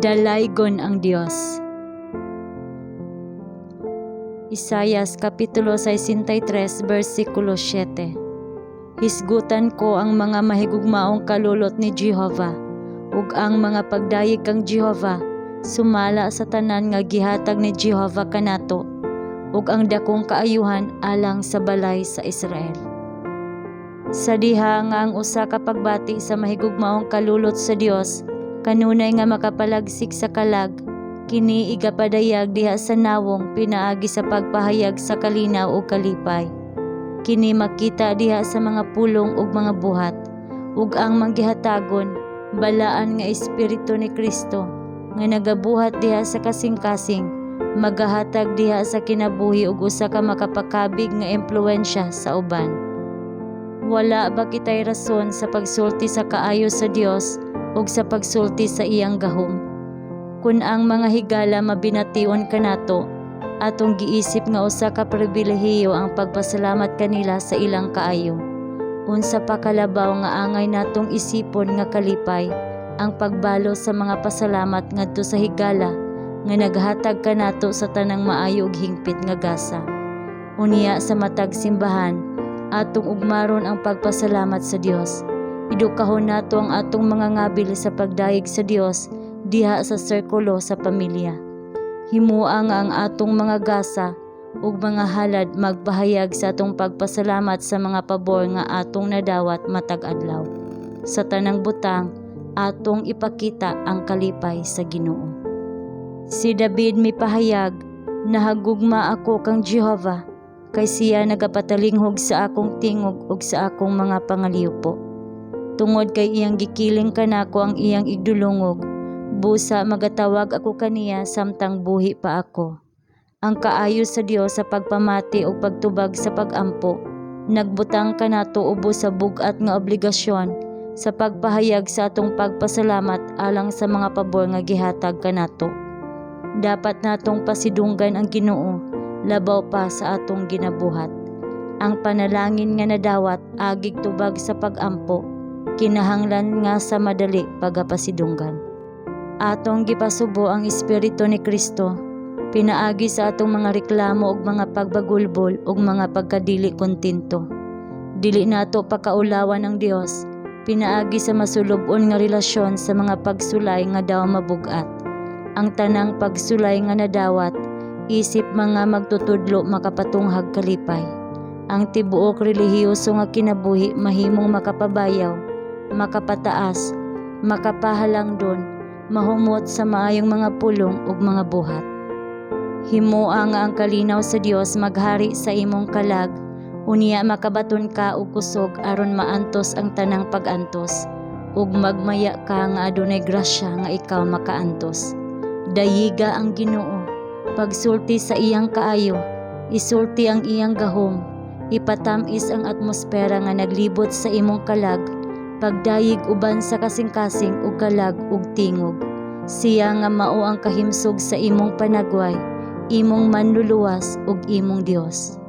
Dalaygon ang Dios. Isayas Kapitulo 63, versikulo 7. Hisgutan ko ang mga mahigugmaong kalulot ni Jehovah, ug ang mga pagdayeg kang Jehovah, sumala sa tanan nga gihatag ni Jehovah kanato, ug ang dakong kaayuhan alang sa balay sa Israel. Sa diha nga ang usa ka pagbati sa mahigugmaong kalulot sa Dios, kanunay nga makapalagsik sa kalag, kini igapadayag diha sa nawong pinaagi sa pagpahayag sa kalinaw o kalipay. Kini makita diha sa mga pulong ug mga buhat, ug ang manggihatagon, balaan nga Espiritu ni Kristo, nga nagabuhat diha sa kasing-kasing, magahatag diha sa kinabuhi ug usa ka makapakabig nga impluwensya sa uban. Wala ba kitay rason sa pagsulti sa kaayo sa Dios ug sa pagsulti sa iyang gahom? Kun ang mga higala mabination kanato, atong giisip nga usa ka pribilehiyo ang pagpasalamat kanila sa ilang kaayo. Unsa pa kalabaw nga angay natong isipon nga kalipay ang pagbalo sa mga pasalamat ngadto sa higala nga naghatag kanato sa tanang maayo ug hingpit nga gasa. Unya sa matag simbahan, atong ugmaron ang pagpasalamat sa Dios. Edukahon nato ang atong mga ngabil sa pagdayeg sa Dios diha sa sirkulo sa pamilya. Himua nga ang atong mga gasa ug mga halad magpahayag sa atong pagpasalamat sa mga pabor nga atong nadawat matag adlaw. Sa tanang butang, atong ipakita ang kalipay sa Ginoo. Si David mipahayag, nahagugma ako kang Jehovah, kay siya nagapatalinghog sa akong tingog ug sa akong mga pangaliupo. Tungod kay iyang gikiling kanako ang iyang igdulungog, busa magatawag ako kaniya samtang buhi pa ako. Ang kaayo sa Dios sa pagpamati o pagtubag sa pagampo, nagbutang kanato ubos sa bugat nga obligasyon sa pagpahayag sa atong pagpasalamat alang sa mga pabor nga gihatag kanato. Dapat natong pasidunggan ang Ginoo labaw pa sa atong ginabuhat. Ang panalangin nga nadawat agig tubag sa pagampo, kinahanglan nga sa madali pagapasidunggan. Atong gipasubo ang Espiritu ni Kristo, pinaagi sa atong mga reklamo ug mga pagbagulbol ug mga pagkadili kontento. Dili nato pakaulawan ang Dios, pinaagi sa masulub-on nga relasyon sa mga pagsulay nga daw mabugat. Ang tanang pagsulay nga nadawat, isip mga magtutudlo makapatunghag kalipay. Ang tibuok relihiyoso nga kinabuhi mahimong makapabayaw, makapataas, makapahalangdon, mahumot sa maayong mga pulong ug mga buhat. Himua nga ang kalinaw sa Dios maghari sa imong kalag, unya makabaton ka og kusog aron maantos ang tanang pag-antos, ug magmaya ka nga adunay grasya nga ikaw makaantos. Dayiga ang Ginoo, pagsulti sa iyang kaayo, isulti ang iyang gahom, ipatamis ang atmosfera nga naglibot sa imong kalag, pagdayig uban sa kasing-kasing ug kalag ug tingog. Siya nga mao ang kahimsog sa imong panagway, imong manluluwas ug imong Dios.